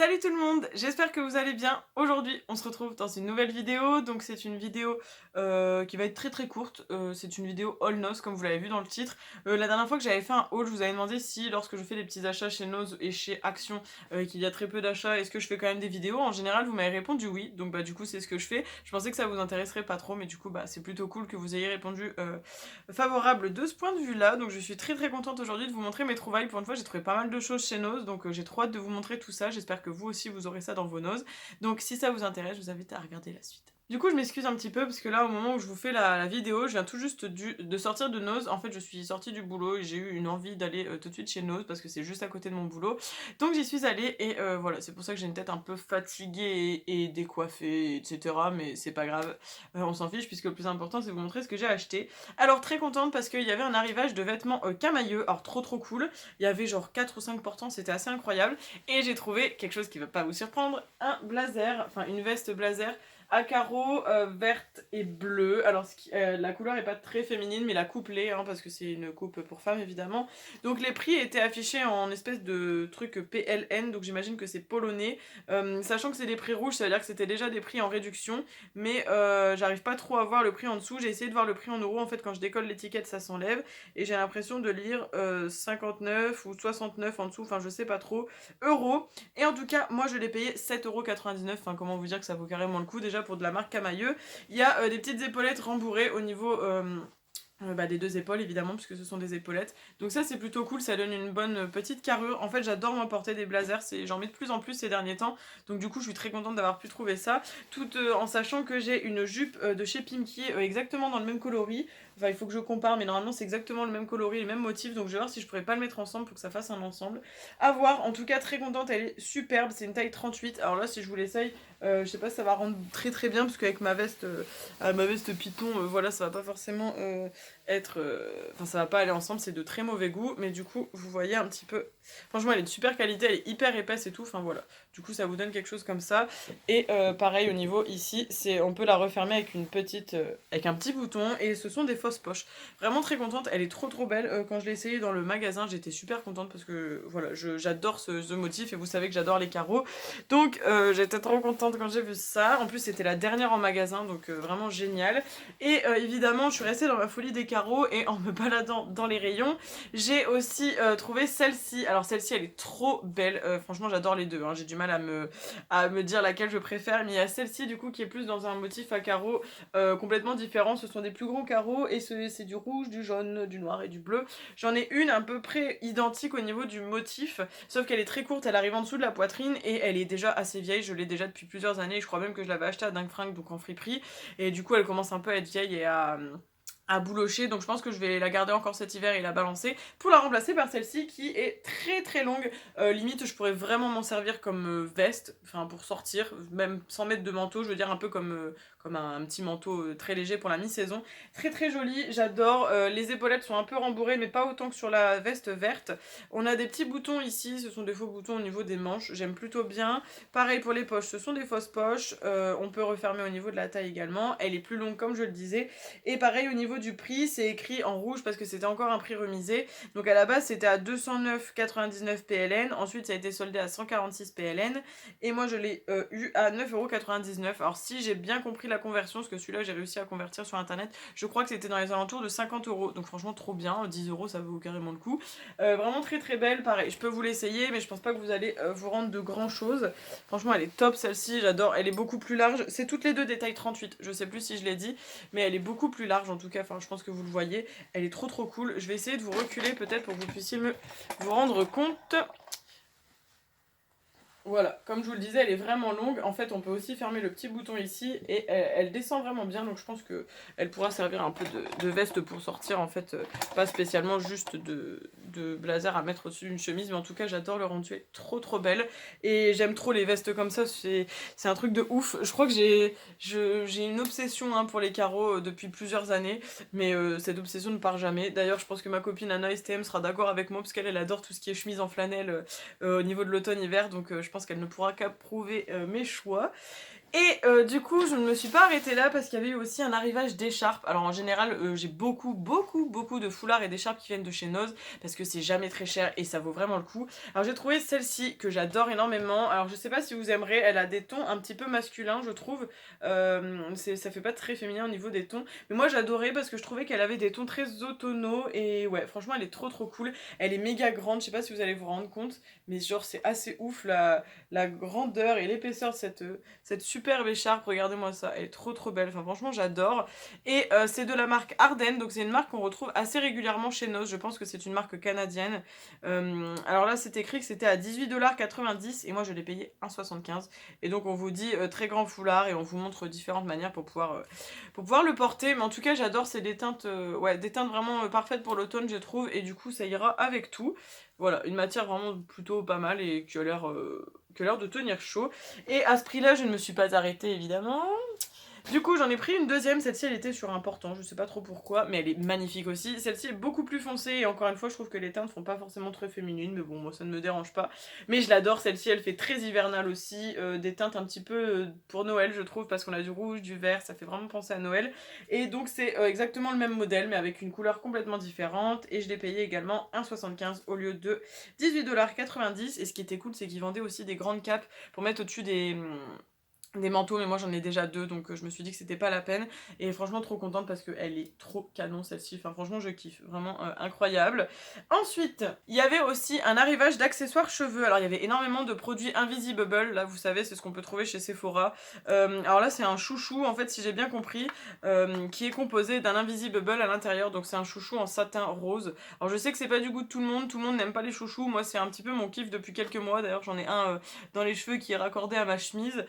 Salut tout le monde, j'espère que vous allez bien. Aujourd'hui, on se retrouve dans une nouvelle vidéo. Donc c'est une vidéo qui va être très courte. C'est une vidéo haul Noz comme vous l'avez vu dans le titre. La dernière fois que j'avais fait un haul, je vous avais demandé si lorsque je fais des petits achats chez Noz et chez Action, qu'il y a très peu d'achats, est-ce que je fais quand même des vidéos? En général, vous m'avez répondu oui. Donc bah du coup, c'est ce que je fais. Je pensais que ça vous intéresserait pas trop, mais du coup, bah c'est plutôt cool que vous ayez répondu favorable de ce point de vue-là. Donc je suis très contente aujourd'hui de vous montrer mes trouvailles. Pour une fois, j'ai trouvé pas mal de choses chez Noz, donc j'ai trop hâte de vous montrer tout ça. J'espère que vous aussi vous aurez ça dans vos Noz. Donc si ça vous intéresse, je vous invite à regarder la suite. Du coup, je m'excuse un petit peu parce que là, au moment où je vous fais la vidéo, je viens tout juste de sortir de Noz. En fait, je suis sortie du boulot et j'ai eu une envie d'aller tout de suite chez Noz parce que c'est juste à côté de mon boulot. Donc j'y suis allée et voilà, c'est pour ça que j'ai une tête un peu fatiguée et décoiffée, etc. Mais c'est pas grave, on s'en fiche puisque le plus important c'est de vous montrer ce que j'ai acheté. Alors très contente parce qu'il y avait un arrivage de vêtements Camailleux, alors trop cool. Il y avait genre 4 ou 5 portants, c'était assez incroyable. Et j'ai trouvé quelque chose qui va pas vous surprendre, un blazer, enfin une veste blazer à carreaux verte et bleue. Alors la couleur est pas très féminine mais la coupe l'est, hein, parce que c'est une coupe pour femmes évidemment. Donc les prix étaient affichés en espèce de truc PLN, donc j'imagine que c'est polonais. Sachant que c'est des prix rouges, ça veut dire que c'était déjà des prix en réduction, mais j'arrive pas trop à voir le prix en dessous. J'ai essayé de voir le prix en euros, en fait quand je décolle l'étiquette ça s'enlève, et j'ai l'impression de lire 59 ou 69 en dessous, enfin je sais pas trop, euros. Et en tout cas, moi je l'ai payé 7,99€, enfin comment vous dire que ça vaut carrément le coup déjà pour de la marque Camailleux. Il y a des petites épaulettes rembourrées au niveau des deux épaules évidemment puisque ce sont des épaulettes, donc ça c'est plutôt cool, ça donne une bonne petite carrure. En fait j'adore m'emporter des blazers, j'en mets de plus en plus ces derniers temps, donc du coup je suis très contente d'avoir pu trouver ça, tout en sachant que j'ai une jupe de chez Pimki exactement dans le même coloris. Enfin il faut que je compare, mais normalement c'est exactement le même coloris, le même motif, donc je vais voir si je pourrais pas le mettre ensemble pour que ça fasse un ensemble. À voir, en tout cas très contente, elle est superbe, c'est une taille 38. Alors là si je vous l'essaye, je sais pas si ça va rendre très bien parce qu'avec ma veste Python, voilà, ça va pas forcément être... Enfin, ça va pas aller ensemble, c'est de très mauvais goût, mais du coup, vous voyez un petit peu... Franchement, elle est de super qualité, elle est hyper épaisse et tout, enfin voilà. Du coup, ça vous donne quelque chose comme ça. Et pareil, au niveau ici, on peut la refermer avec une petite... avec un petit bouton, et ce sont des fausses poches. Vraiment très contente, elle est trop belle. Quand je l'ai essayée dans le magasin, j'étais super contente parce que, voilà, j'adore ce motif, et vous savez que j'adore les carreaux. Donc, j'étais trop contente quand j'ai vu ça. En plus, c'était la dernière en magasin, donc vraiment génial. Et évidemment, je suis restée dans ma folie des carreaux et en me baladant dans les rayons, j'ai aussi trouvé celle-ci. Alors celle-ci, elle est trop belle. Franchement, j'adore les deux, hein. J'ai du mal à me dire laquelle je préfère. Mais il y a celle-ci, du coup, qui est plus dans un motif à carreaux complètement différent. Ce sont des plus gros carreaux et c'est du rouge, du jaune, du noir et du bleu. J'en ai une à peu près identique au niveau du motif, sauf qu'elle est très courte, elle arrive en dessous de la poitrine et elle est déjà assez vieille. Je l'ai déjà depuis plusieurs années. Je crois même que je l'avais achetée à Dingue Fringue, donc en friperie. Et du coup, elle commence un peu à être vieille et à boulocher, donc je pense que je vais la garder encore cet hiver et la balancer pour la remplacer par celle-ci qui est très longue. Limite je pourrais vraiment m'en servir comme veste, enfin pour sortir, même sans mettre de manteau, je veux dire un peu comme un petit manteau très léger pour la mi-saison. Très jolie, j'adore. Les épaulettes sont un peu rembourrées mais pas autant que sur la veste verte. On a des petits boutons ici, ce sont des faux boutons au niveau des manches, j'aime plutôt bien. Pareil pour les poches, ce sont des fausses poches. On peut refermer au niveau de la taille également, elle est plus longue comme je le disais. Et pareil au niveau du prix, c'est écrit en rouge parce que c'était encore un prix remisé. Donc à la base c'était à 209,99 PLN, ensuite ça a été soldé à 146 PLN et moi je l'ai eu à 9,99 €. Alors si j'ai bien compris la conversion, parce que celui-là j'ai réussi à convertir sur internet, je crois que c'était dans les alentours de 50 €. Donc franchement trop bien, 10 € ça vaut carrément le coup. Vraiment très belle, pareil, je peux vous l'essayer mais je pense pas que vous allez vous rendre de grand chose. Franchement elle est top celle-ci, j'adore, elle est beaucoup plus large, c'est toutes les deux des tailles 38, je sais plus si je l'ai dit, mais elle est beaucoup plus large en tout cas, enfin je pense que vous le voyez, elle est trop cool. Je vais essayer de vous reculer peut-être pour que vous puissiez vous rendre compte. Voilà, comme je vous le disais, elle est vraiment longue. En fait, on peut aussi fermer le petit bouton ici et elle descend vraiment bien. Donc je pense que elle pourra servir un peu de veste pour sortir. En fait, pas spécialement juste de blazer à mettre au-dessus d'une chemise. Mais en tout cas, j'adore le rendu, elle est trop belle. Et j'aime trop les vestes comme ça. C'est un truc de ouf. Je crois que j'ai une obsession, hein, pour les carreaux depuis plusieurs années. Mais cette obsession ne part jamais. D'ailleurs, je pense que ma copine Anna STM sera d'accord avec moi parce qu'elle adore tout ce qui est chemise en flanelle au niveau de l'automne-hiver. Donc je pense qu'elle ne pourra qu'approuver mes choix. Et du coup, je ne me suis pas arrêtée là parce qu'il y avait eu aussi un arrivage d'écharpes. Alors en général, j'ai beaucoup de foulards et d'écharpes qui viennent de chez Noz parce que c'est jamais très cher et ça vaut vraiment le coup. Alors j'ai trouvé celle-ci que j'adore énormément. Alors je sais pas si vous aimerez, elle a des tons un petit peu masculins, je trouve. Ça fait pas très féminin au niveau des tons. Mais moi j'adorais parce que je trouvais qu'elle avait des tons très automnaux et ouais, franchement elle est trop cool. Elle est méga grande, je sais pas si vous allez vous rendre compte, mais genre c'est assez ouf la grandeur et l'épaisseur de cette superbe écharpe, regardez-moi ça, elle est trop belle, enfin franchement j'adore. Et c'est de la marque Arden, donc c'est une marque qu'on retrouve assez régulièrement chez Noz, je pense que c'est une marque canadienne. Alors là c'est écrit que c'était à 18,90$ et moi je l'ai payé 1,75$. Et donc on vous dit très grand foulard et on vous montre différentes manières pour pouvoir le porter. Mais en tout cas j'adore, c'est des teintes, ouais, des teintes vraiment parfaites pour l'automne je trouve, et du coup ça ira avec tout. Voilà, une matière vraiment plutôt pas mal et qui a l'air de tenir chaud. Et à ce prix-là, je ne me suis pas arrêtée, évidemment. Du coup, j'en ai pris une deuxième. Celle-ci, elle était sur un portant, je sais pas trop pourquoi, mais elle est magnifique aussi. Celle-ci est beaucoup plus foncée, et encore une fois, je trouve que les teintes font pas forcément très féminines, mais bon, moi, ça ne me dérange pas. Mais je l'adore, celle-ci, elle fait très hivernale aussi. Des teintes un petit peu pour Noël, je trouve, parce qu'on a du rouge, du vert, ça fait vraiment penser à Noël. Et donc, c'est exactement le même modèle, mais avec une couleur complètement différente. Et je l'ai payé également 1,75$ au lieu de 18,90$. Et ce qui était cool, c'est qu'ils vendaient aussi des grandes capes pour mettre au-dessus des manteaux, mais moi j'en ai déjà deux, donc je me suis dit que c'était pas la peine. Et franchement trop contente parce qu'elle est trop canon celle-ci, enfin franchement je kiffe, vraiment incroyable. Ensuite, il y avait aussi un arrivage d'accessoires cheveux. Alors il y avait énormément de produits Invisible, là vous savez c'est ce qu'on peut trouver chez Sephora. Alors là c'est un chouchou en fait si j'ai bien compris, qui est composé d'un Invisible à l'intérieur, donc c'est un chouchou en satin rose. Alors je sais que c'est pas du goût de tout le monde n'aime pas les chouchous, moi c'est un petit peu mon kiff depuis quelques mois, d'ailleurs j'en ai un dans les cheveux qui est raccordé à ma chemise.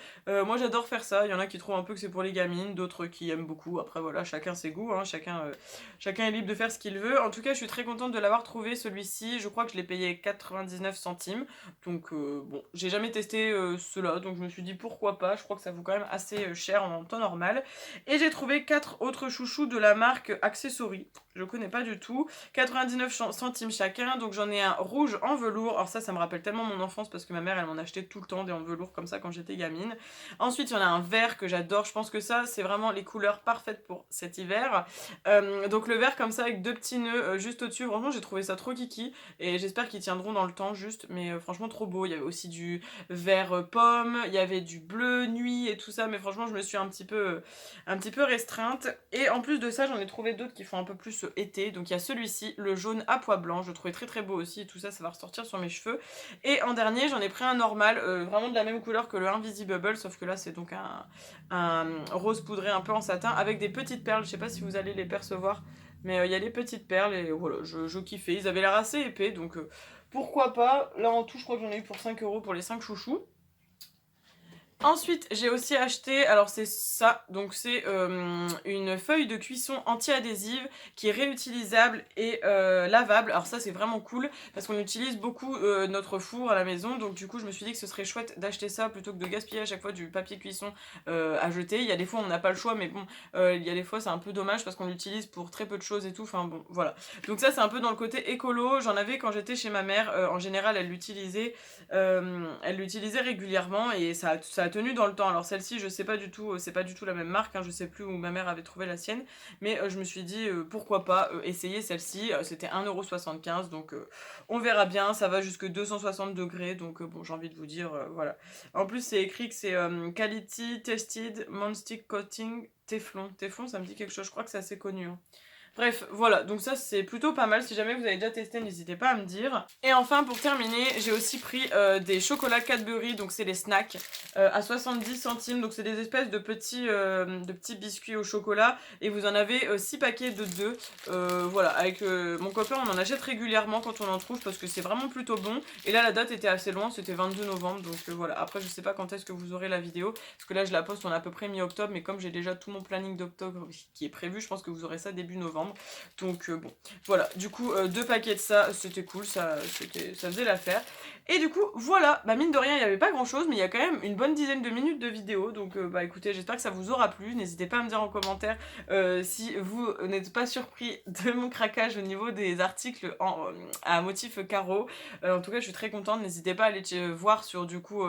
Moi j'adore faire ça, il y en a qui trouvent un peu que c'est pour les gamines, d'autres qui aiment beaucoup, après voilà, chacun ses goûts, hein, chacun est libre de faire ce qu'il veut. En tout cas je suis très contente de l'avoir trouvé celui-ci, je crois que je l'ai payé 99 centimes, donc bon, j'ai jamais testé cela, donc je me suis dit pourquoi pas, je crois que ça vaut quand même assez cher en temps normal. Et j'ai trouvé 4 autres chouchous de la marque Accessory, je connais pas du tout, 99 centimes chacun, donc j'en ai un rouge en velours, alors ça me rappelle tellement mon enfance parce que ma mère elle m'en achetait tout le temps des en velours comme ça quand j'étais gamine. Ensuite, il y en a un vert que j'adore. Je pense que ça, c'est vraiment les couleurs parfaites pour cet hiver. Donc le vert comme ça avec deux petits nœuds juste au-dessus. Franchement, j'ai trouvé ça trop kiki. Et j'espère qu'ils tiendront dans le temps juste. Mais franchement, trop beau. Il y avait aussi du vert pomme. Il y avait du bleu nuit et tout ça. Mais franchement, je me suis un petit peu restreinte. Et en plus de ça, j'en ai trouvé d'autres qui font un peu plus été. Donc il y a celui-ci, le jaune à pois blanc. Je le trouvais très beau aussi. Et tout ça, ça va ressortir sur mes cheveux. Et en dernier, j'en ai pris un normal, vraiment de la même couleur que le Invisible, sauf que là, c'est donc un rose poudré un peu en satin avec des petites perles. Je sais pas si vous allez les percevoir, mais il y a les petites perles et voilà, je kiffais. Ils avaient l'air assez épais, donc pourquoi pas. Là, en tout, je crois que j'en ai eu pour 5€ pour les 5 chouchous. Ensuite, j'ai aussi acheté, alors c'est ça, donc c'est une feuille de cuisson anti-adhésive qui est réutilisable et lavable. Alors ça c'est vraiment cool parce qu'on utilise beaucoup notre four à la maison, donc du coup je me suis dit que ce serait chouette d'acheter ça plutôt que de gaspiller à chaque fois du papier cuisson à jeter. Il y a des fois on n'a pas le choix, mais bon, il y a des fois c'est un peu dommage parce qu'on l'utilise pour très peu de choses et tout, enfin bon, voilà. Donc ça c'est un peu dans le côté écolo, j'en avais quand j'étais chez ma mère, en général elle l'utilisait régulièrement et ça a tenu dans le temps. Alors celle-ci, je sais pas du tout, c'est pas du tout la même marque, hein, je sais plus où ma mère avait trouvé la sienne, mais je me suis dit pourquoi pas essayer celle-ci. C'était 1,75€, donc on verra bien, ça va jusque 260 degrés, donc bon, j'ai envie de vous dire, voilà. En plus, c'est écrit que c'est Quality Tested Non-Stick Coating Teflon. Teflon, ça me dit quelque chose, je crois que c'est assez connu, hein. Bref, voilà, donc ça c'est plutôt pas mal. Si jamais vous avez déjà testé, n'hésitez pas à me dire. Et enfin, pour terminer, j'ai aussi pris des chocolats Cadbury, donc c'est les snacks, à 70 centimes. Donc c'est des espèces de petits biscuits au chocolat. Et vous en avez 6 paquets de 2. Voilà, avec mon copain, on en achète régulièrement quand on en trouve parce que c'est vraiment plutôt bon. Et là, la date était assez loin, c'était 22 novembre. Donc voilà, après je sais pas quand est-ce que vous aurez la vidéo. Parce que là, je la poste, on est à peu près mi-octobre. Mais comme j'ai déjà tout mon planning d'octobre qui est prévu, je pense que vous aurez ça début novembre. novembre. Donc bon, voilà, du coup 2 paquets de ça, c'était cool, ça faisait l'affaire. Et du coup, voilà, bah mine de rien, il n'y avait pas grand chose, mais il y a quand même une bonne dizaine de minutes de vidéo. Donc bah écoutez, j'espère que ça vous aura plu. N'hésitez pas à me dire en commentaire si vous n'êtes pas surpris de mon craquage au niveau des articles à motif carreau. En tout cas, je suis très contente. N'hésitez pas à aller voir sur du coup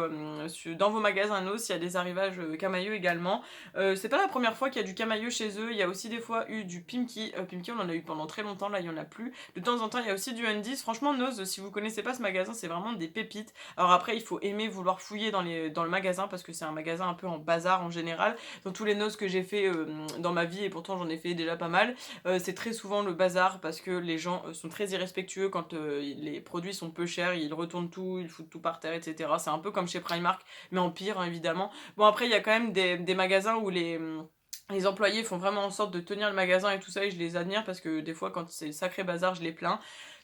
dans vos magasins NOS s'il y a des arrivages Camailleux également. C'est pas la première fois qu'il y a du Camailleux chez eux. Il y a aussi des fois eu du Pimki. Pimki, on en a eu pendant très longtemps. Là, il y en a plus. De temps en temps, il y a aussi du Undies. Franchement, NOS, si vous connaissez pas ce magasin, c'est vraiment des pépites. Alors après, il faut aimer vouloir fouiller dans le magasin parce que c'est un magasin un peu en bazar en général. Dans tous les NOS que j'ai fait dans ma vie, et pourtant j'en ai fait déjà pas mal, c'est très souvent le bazar parce que les gens sont très irrespectueux quand les produits sont peu chers, ils retournent tout, ils foutent tout par terre, etc. C'est un peu comme chez Primark, mais en pire, hein, évidemment. Bon, après, il y a quand même des magasins où les employés font vraiment en sorte de tenir le magasin et tout ça, et je les admire parce que des fois quand c'est sacré bazar, je les plains.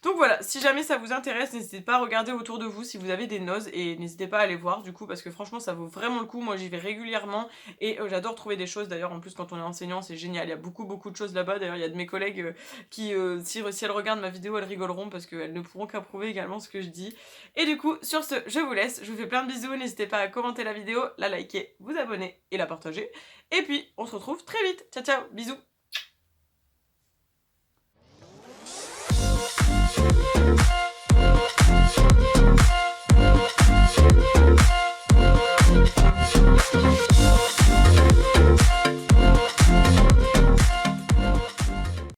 Donc voilà, si jamais ça vous intéresse, n'hésitez pas à regarder autour de vous si vous avez des noses, et n'hésitez pas à aller voir du coup parce que franchement ça vaut vraiment le coup. Moi j'y vais régulièrement et j'adore trouver des choses. D'ailleurs en plus quand on est enseignant c'est génial, il y a beaucoup de choses là-bas. D'ailleurs il y a de mes collègues qui si elles regardent ma vidéo elles rigoleront parce qu'elles ne pourront qu'approuver également ce que je dis. Et du coup sur ce je vous laisse, je vous fais plein de bisous, n'hésitez pas à commenter la vidéo, la liker, vous abonner et la partager. Et puis on se retrouve très vite, ciao ciao, bisous. We'll be right back.